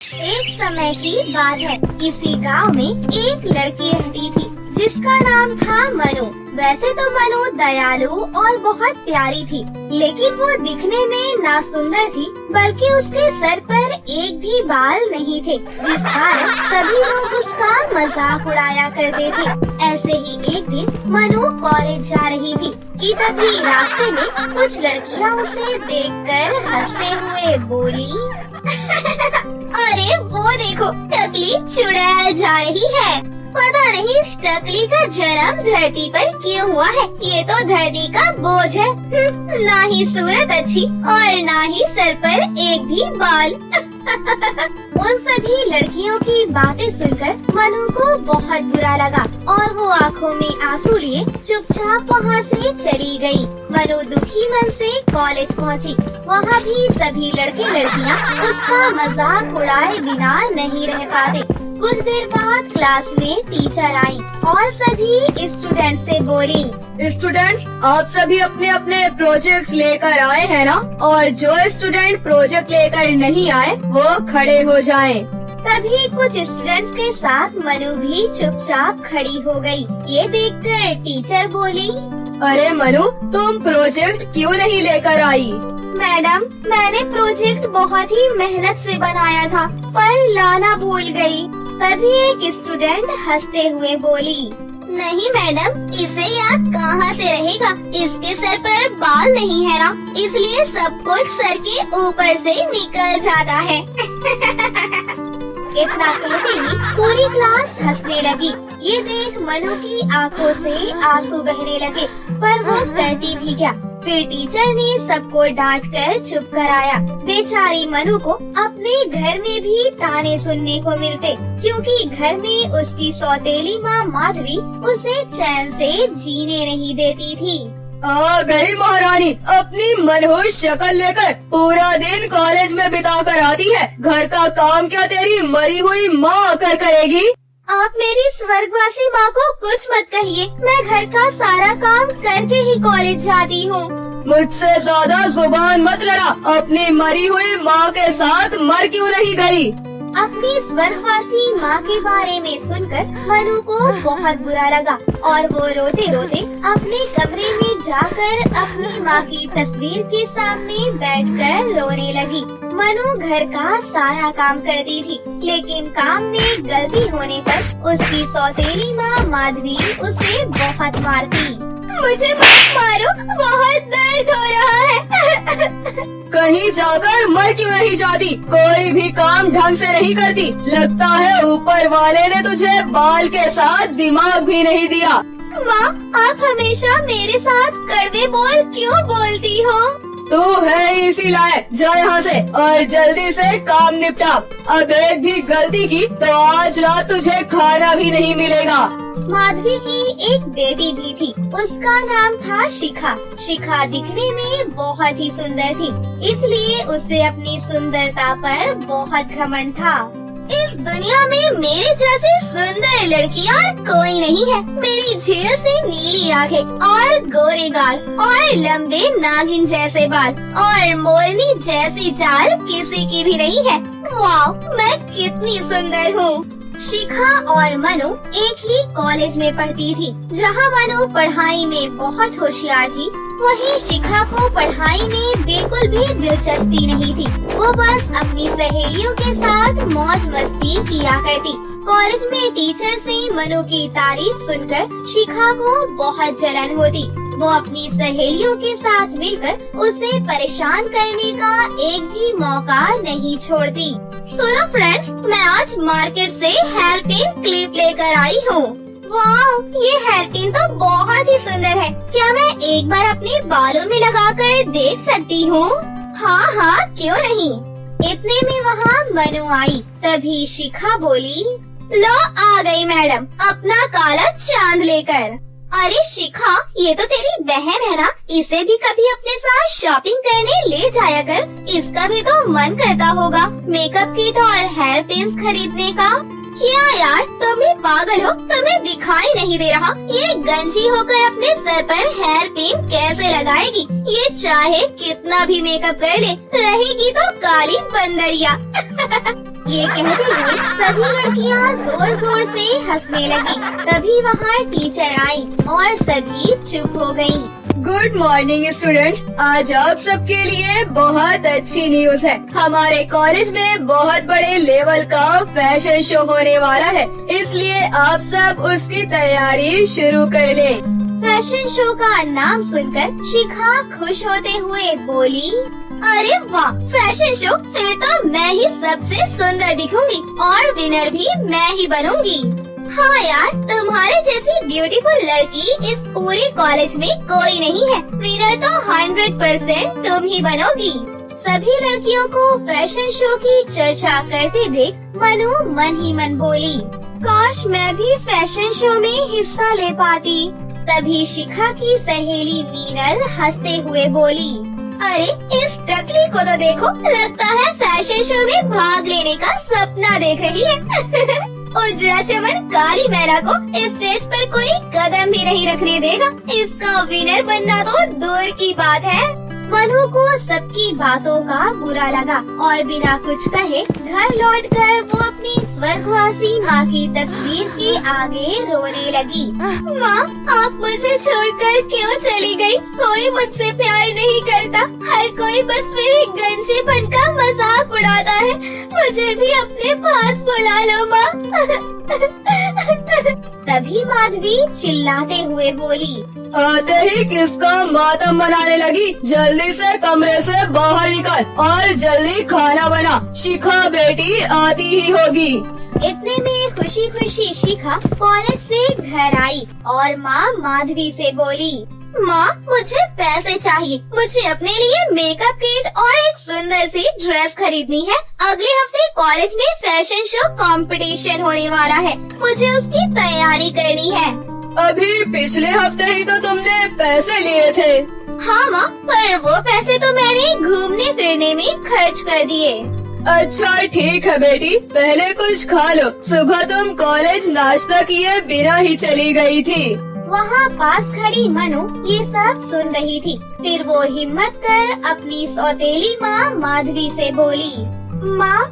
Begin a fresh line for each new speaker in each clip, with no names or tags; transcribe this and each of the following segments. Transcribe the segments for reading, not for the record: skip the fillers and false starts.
एक समय की बात है, किसी गांव में एक लड़की रहती थी जिसका नाम था मनु। वैसे तो मनु दयालु और बहुत प्यारी थी, लेकिन वो दिखने में ना सुंदर थी, बल्कि उसके सर पर एक भी बाल नहीं थे, जिस कारण सभी लोग उसका मजाक उड़ाया करते थे। ऐसे ही एक दिन मनु कॉलेज जा रही थी कि तभी रास्ते में कुछ लड़कियां उसे देखकर हंसते हुए बोली, अरे वो देखो, टकली चुड़ैल जा रही है। पता नहीं इस टकली का जन्म धरती पर क्यों हुआ है। ये तो धरती का बोझ है। ना ही सूरत अच्छी और ना ही सर पर एक भी बाल। उन सभी लड़कियों की बातें सुनकर मनु को बहुत बुरा लगा और वो आंखों में आंसू लिए चुपचाप वहाँ से चली गई। मनु दुखी मन से कॉलेज पहुँची। वहाँ भी सभी लड़के लड़कियाँ उसका मजाक उड़ाए बिना नहीं रह पाते। कुछ देर बाद क्लास में टीचर आई और सभी स्टूडेंट्स से बोली,
स्टूडेंट्स, आप सभी अपने अपने प्रोजेक्ट लेकर आए हैं ना? और जो स्टूडेंट प्रोजेक्ट लेकर नहीं आए वो खड़े हो जाएं।
तभी कुछ स्टूडेंट्स के साथ मनु भी चुपचाप खड़ी हो गई। ये देखकर टीचर बोली,
अरे मनु, तुम प्रोजेक्ट क्यों नहीं लेकर आई?
मैडम, मैंने प्रोजेक्ट बहुत ही मेहनत से बनाया था, पर लाना भूल गई। तभी एक स्टूडेंट हंसते हुए बोली, नहीं मैडम, इसे याद कहाँ से रहेगा। इसके सर पर बाल नहीं है ना, इसलिए सब कुछ सर के ऊपर से निकल जाता है। इतना कहते ही पूरी क्लास हंसने लगी। ये देख मनु की आंखों से आंसू बहने लगे, पर वो कहती भी क्या। फिर टीचर ने सबको डांट कर चुप कराया। बेचारी मनु को अपने घर में भी ताने सुनने को मिलते, क्योंकि घर में उसकी सौतेली माँ माधवी उसे चैन से जीने नहीं देती थी।
आ गई महारानी अपनी मनहूस शक्ल लेकर। पूरा दिन कॉलेज में बिता कर आती है, घर का काम क्या तेरी मरी हुई माँ आकर करेगी?
आप मेरी स्वर्गवासी माँ को कुछ मत कहिए, मैं घर का सारा काम करके ही कॉलेज जाती हूँ।
मुझसे ज्यादा जुबान मत लड़ा। अपनी मरी हुई माँ के साथ मर क्यों नहीं गई?
अपनी स्वर्गवासी माँ के बारे में सुनकर मनु को बहुत बुरा लगा और वो रोते रोते अपने कमरे में जाकर अपनी माँ की तस्वीर के सामने बैठकर रोने लगी। मनु घर का सारा काम करती थी, लेकिन काम में गलती होने पर उसकी सौतेली माँ माधवी उसे बहुत मारती। मुझे मत मारो, बहुत दर्द हो रहा है।
कहीं जाकर मर क्यों नहीं जाती? कोई भी काम ढंग से नहीं करती। लगता है ऊपर वाले ने तुझे बाल के साथ दिमाग भी नहीं दिया।
माँ, आप हमेशा मेरे साथ कड़वे बोल क्यों बोलती हो?
तू है इसी लायक। जा यहाँ से और जल्दी से काम निपटा। अब एक भी गलती की तो आज रात तुझे खाना भी नहीं मिलेगा।
माधवी की एक बेटी भी थी, उसका नाम था शिखा। शिखा दिखने में बहुत ही सुंदर थी, इसलिए उसे अपनी सुंदरता पर बहुत घमंड था। इस दुनिया में मेरे जैसी सुंदर लड़की और कोई नहीं है। मेरी झील से नीली आंखें और गोरे गाल और लंबे नागिन जैसे बाल और मोरनी जैसी चाल किसी की भी नहीं है। वाह, मैं कितनी सुंदर हूँ। शिखा और मनु एक ही कॉलेज में पढ़ती थी। जहाँ मनु पढ़ाई में बहुत होशियार थी, वहीं शिखा को पढ़ाई में बिल्कुल भी दिलचस्पी नहीं थी। वो बस अपनी सहेलियों के साथ मौज मस्ती किया करती। कॉलेज में टीचर से मनु की तारीफ सुनकर शिखा को बहुत जलन होती। वो अपनी सहेलियों के साथ मिलकर उसे परेशान करने का एक भी मौका नहीं छोड़ती। सुनो फ्रेंड्स, मैं आज मार्केट से हेयर पिन क्लिप लेकर आई हूँ। वाह, ये हेयर पिन तो बहुत ही सुंदर है। क्या मैं एक बार अपने बालों में लगाकर देख सकती हूँ? हाँ हाँ, क्यों नहीं। इतने में वहाँ मनु आई। तभी शिखा बोली, लो आ गई मैडम अपना काला चांद लेकर। अरे शिखा, ये तो तेरी बहन है ना, इसे भी कभी अपने साथ शॉपिंग करने ले जाया कर। इसका भी तो मन करता होगा मेकअप किट और हेयर पिन्स खरीदने का। क्या यार, तुम भी पागल हो, तुम्हें दिखाई नहीं दे रहा? ये गंजी होकर अपने सर पर हेयर पिन कैसे लगाएगी? ये चाहे कितना भी मेकअप कर ले, रहेगी तो काली बंदरिया। ये कहते हुए सभी लड़कियाँ जोर जोर से हंसने लगी। तभी वहाँ टीचर आई और सभी चुप हो गयी।
गुड मॉर्निंग स्टूडेंट्स, आज आप सबके लिए बहुत अच्छी न्यूज है। हमारे कॉलेज में बहुत बड़े लेवल का फैशन शो होने वाला है, इसलिए आप सब उसकी तैयारी शुरू कर लें।
फैशन शो का नाम सुनकर शिखा खुश होते हुए बोली, अरे वाह, फैशन शो! फिर तो मैं ही सबसे सुंदर दिखूंगी और विनर भी मैं ही बनूंगी। हाँ यार, तुम्हारे जैसी ब्यूटीफुल लड़की इस पूरे कॉलेज में कोई नहीं है। विनर तो 100% तुम ही बनोगी। सभी लड़कियों को फैशन शो की चर्चा करते देख मनु मन ही मन बोली, काश मैं भी फैशन शो में हिस्सा ले पाती। तभी शिखा की सहेली मीनल हंसते हुए बोली, अरे इस टकली को तो देखो, लगता है फैशन शो में भाग लेने का सपना देख रही है। उजड़ा चमन काली मैना को स्टेज पर कोई कदम भी नहीं रखने देगा। इसका विनर बनना तो दूर की बात है। मनु को सबकी बातों का बुरा लगा और बिना कुछ कहे घर लौटकर वो अपनी स्वर्गवासी माँ की तस्वीर के आगे रोने लगी। माँ, आप मुझे छोड़कर क्यों चली गई? कोई मुझसे प्यार नहीं करता, हर कोई बस मेरे गंजेपन का मजाक उड़ाता है। मुझे भी अपने पास बुला लो माँ। तभी माधवी चिल्लाते हुए बोली,
आते ही किसका मातम मनाने लगी? जल्दी से कमरे से बाहर निकल और जल्दी खाना बना, शिखा बेटी आती ही होगी।
इतने में खुशी खुशी शिखा कॉलेज से घर आई और माँ माधवी से बोली, माँ मुझे पैसे चाहिए। मुझे अपने लिए मेकअप किट और एक सुंदर सी ड्रेस खरीदनी है। अगले हफ्ते कॉलेज में फैशन शो कंपटीशन होने वाला है, मुझे उसकी तैयारी करनी है।
अभी पिछले हफ्ते ही तो तुमने पैसे लिए थे।
हाँ माँ, पर वो पैसे तो मैंने घूमने फिरने में खर्च कर दिए।
अच्छा ठीक है बेटी, पहले कुछ खा लो। सुबह तुम कॉलेज नाश्ता किए बिना ही चली गई थी।
वहाँ पास खड़ी मनु ये सब सुन रही थी। फिर वो हिम्मत कर अपनी सौतेली माँ माधवी से बोली, माँ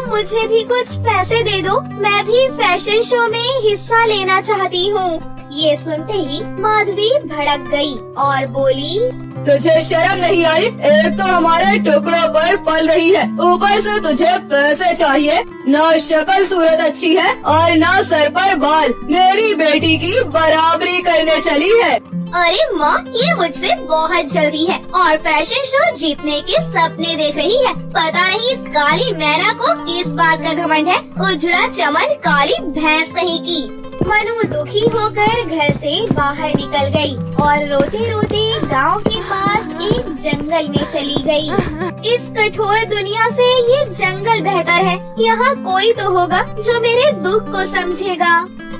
मुझे भी कुछ पैसे दे दो, मैं भी फैशन शो में हिस्सा लेना चाहती हूँ। ये सुनते ही माधवी भड़क गई और बोली,
तुझे शर्म नहीं आई? एक तो हमारे टुकड़ों पर पल रही है, ऊपर से तुझे पैसे चाहिए। न शक्ल सूरत अच्छी है और न सर पर बाल। मेरी बेटी की बराबरी करने चली है।
अरे माँ, ये मुझसे बहुत जल्दी है और फैशन शो जीतने के सपने देख रही है। पता नहीं इस काली मैना को किस बात का घमंड है। उजड़ा चमन काली भैंस कहीं की। मनु दुखी होकर घर से बाहर निकल गई और रोते रोते गांव के पास एक जंगल में चली गई। इस कठोर दुनिया से ये जंगल बेहतर है। यहाँ कोई तो होगा जो मेरे दुख को समझेगा।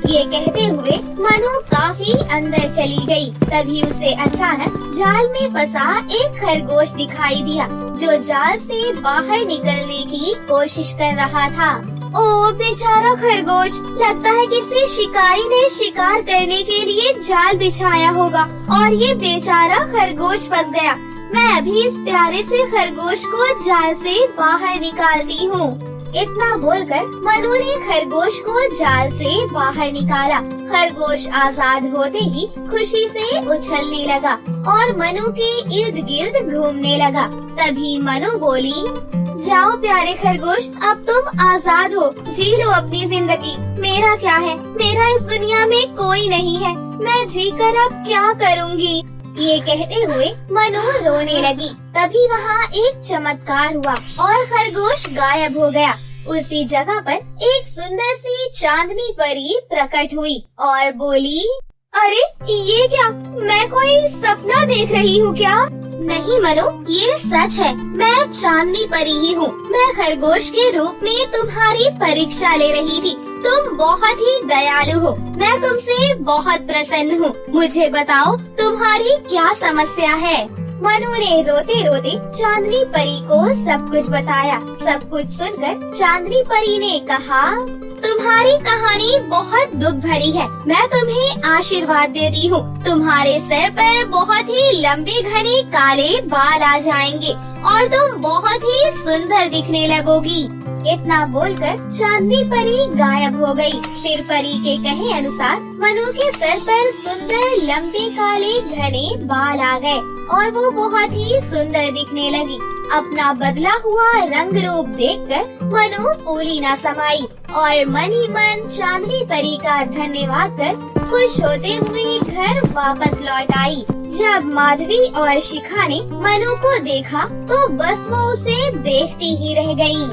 ये कहते हुए मनु काफी अंदर चली गई। तभी उसे अचानक जाल में फंसा एक खरगोश दिखाई दिया, जो जाल से बाहर निकलने की कोशिश कर रहा था। ओ बेचारा खरगोश, लगता है किसी शिकारी ने शिकार करने के लिए जाल बिछाया होगा और ये बेचारा खरगोश फंस गया। मैं अभी इस प्यारे से खरगोश को जाल से बाहर निकालती हूँ। इतना बोलकर मनु ने खरगोश को जाल से बाहर निकाला। खरगोश आजाद होते ही खुशी से उछलने लगा और मनु के इर्द गिर्द घूमने लगा। तभी मनु बोली, जाओ प्यारे खरगोश, अब तुम आजाद हो, जी लो अपनी जिंदगी। मेरा क्या है, मेरा इस दुनिया में कोई नहीं है, मैं जीकर अब क्या करूँगी। ये कहते हुए मनु रोने लगी। तभी वहाँ एक चमत्कार हुआ और खरगोश गायब हो गया। उसी जगह पर एक सुंदर सी चांदनी परी प्रकट हुई और बोली, अरे ये क्या, मैं कोई सपना देख रही हूँ क्या? नहीं मनु, ये सच है, मैं चांदनी परी ही हूँ। मैं खरगोश के रूप में तुम्हारी परीक्षा ले रही थी। तुम बहुत ही दयालु हो, मैं तुमसे बहुत प्रसन्न हूँ। मुझे बताओ तुम्हारी क्या समस्या है? मनु ने रोते रोते चांदनी परी को सब कुछ बताया। सब कुछ सुनकर चांदनी परी ने कहा, तुम्हारी कहानी बहुत दुख भरी है। मैं तुम्हें आशीर्वाद देती हूँ। तुम्हारे सर पर बहुत ही लंबे घने काले बाल आ जाएंगे और तुम बहुत ही सुंदर दिखने लगोगी। इतना बोलकर चांदनी परी गायब हो गई। फिर परी के कहे अनुसार मनु के सर पर सुंदर लंबे काले घने बाल आ गए और वो बहुत ही सुंदर दिखने लगी। अपना बदला हुआ रंग रूप देखकर मनु फूली न समाई और मन ही मन चांदनी परी का धन्यवाद कर खुश होते हुए घर वापस लौट आई। जब माधवी और शिखा ने मनु को देखा तो बस वो उसे देखती ही रह गयी।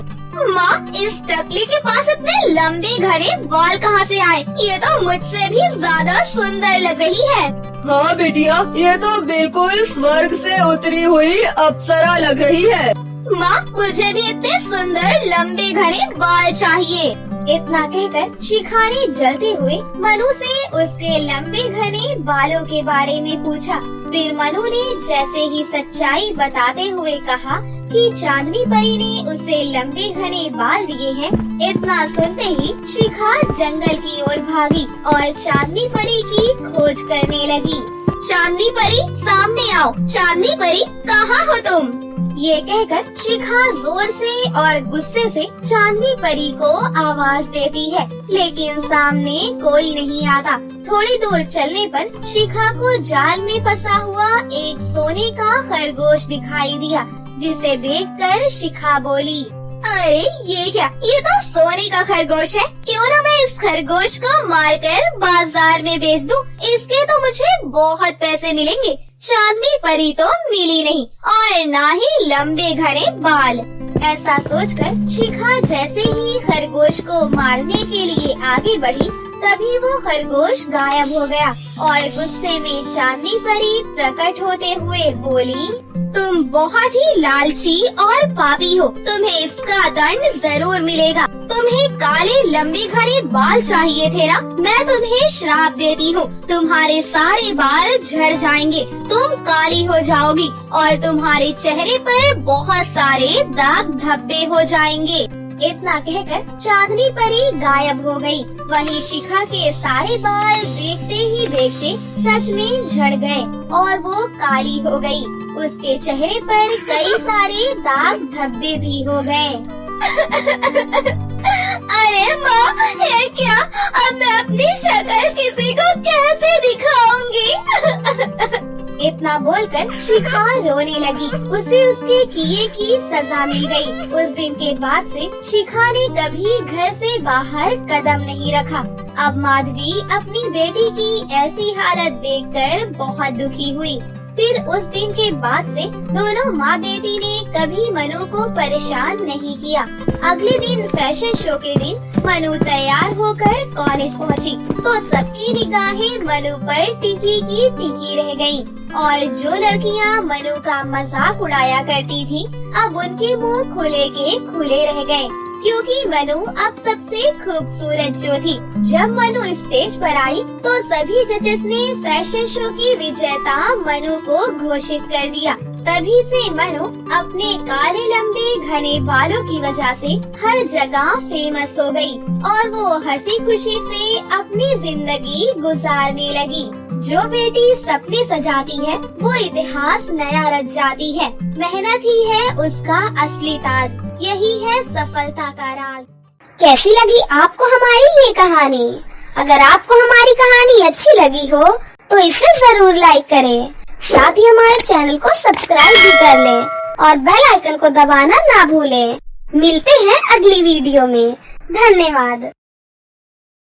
माँ, इस टकली के पास इतने लंबे घने बाल कहाँ से आए? ये तो मुझसे भी ज्यादा सुंदर लग रही है।
हाँ बेटिया, ये तो बिल्कुल स्वर्ग से उतरी हुई अप्सरा लग रही है।
माँ, मुझे भी इतने सुंदर लंबे घने बाल चाहिए। इतना कहकर शिखा ने जलते हुए मनु से उसके लंबे घने बालों के बारे में पूछा। फिर मनु ने जैसे ही सच्चाई बताते हुए कहा कि चांदनी परी ने उसे लंबे घने बाल दिए हैं। इतना सुनते ही शिखा जंगल की ओर भागी और चांदनी परी की खोज करने लगी। चांदनी परी, सामने आओ। चांदनी परी, कहाँ हो तुम? ये कहकर शिखा जोर से और गुस्से से चांदनी परी को आवाज देती है, लेकिन सामने कोई नहीं आता। थोड़ी दूर चलने पर शिखा को जाल में फंसा हुआ एक सोने का खरगोश दिखाई दिया, जिसे देखकर शिखा बोली, अरे ये क्या? ये तो सोने का खरगोश है। क्यों ना मैं इस खरगोश को मारकर बाजार में बेच दूं? इसके तो मुझे बहुत पैसे मिलेंगे। चांदनी परी तो मिली नहीं और ना ही लंबे घने बाल। ऐसा सोचकर शिखा जैसे ही खरगोश को मारने के लिए आगे बढ़ी, तभी वो खरगोश गायब हो गया और गुस्से में चांदनी परी प्रकट होते हुए बोली, तुम बहुत ही लालची और पापी हो। तुम्हें इसका दंड जरूर मिलेगा। तुम्हें काले लंबे घने बाल चाहिए थे ना? मैं तुम्हें श्राप देती हूँ। तुम्हारे सारे बाल झड़ जाएंगे, तुम काली हो जाओगी और तुम्हारे चेहरे पर बहुत सारे दाग धब्बे हो जाएंगे। इतना कहकर चांदनी परी गायब हो गई। वहीं शिखा के सारे बाल देखते ही देखते सच में झड़ गए और वो काली हो गई। उसके चेहरे पर कई सारे दाग धब्बे भी हो गए। अरे माँ, ये क्या? अब मैं अपनी शक्ल किसी को कैसे दिखाऊंगी? इतना बोलकर शिखा रोने लगी। उसे उसके किए की सजा मिल गई। उस दिन के बाद से शिखा ने कभी घर से बाहर कदम नहीं रखा। अब माधवी अपनी बेटी की ऐसी हालत देखकर बहुत दुखी हुई। फिर उस दिन के बाद से दोनों माँ बेटी ने कभी मनु को परेशान नहीं किया। अगले दिन फैशन शो के दिन मनु तैयार होकर कॉलेज पहुँची तो सबकी निगाहें मनु पर टिकी की टिकी रह गयीं और जो लड़कियाँ मनु का मजाक उड़ाया करती थी, अब उनके मुंह खुले के खुले रह गए, क्योंकि मनु अब सबसे खूबसूरत जो थी। जब मनु स्टेज पर आई तो सभी जजेस ने फैशन शो की विजेता मनु को घोषित कर दिया। तभी से मनु अपने काले लंबे घने बालों की वजह से हर जगह फेमस हो गई और वो हंसी खुशी से अपनी जिंदगी गुजारने लगी। जो बेटी सपने सजाती है वो इतिहास नया रच जाती है। मेहनत ही है उसका असली ताज, यही है सफलता का राज।
कैसी लगी आपको हमारी ये कहानी? अगर आपको हमारी कहानी अच्छी लगी हो तो इसे जरूर लाइक करें, साथ ही हमारे चैनल को सब्सक्राइब भी कर लें और बेल आइकन को दबाना ना भूलें। मिलते हैं अगली वीडियो में। धन्यवाद।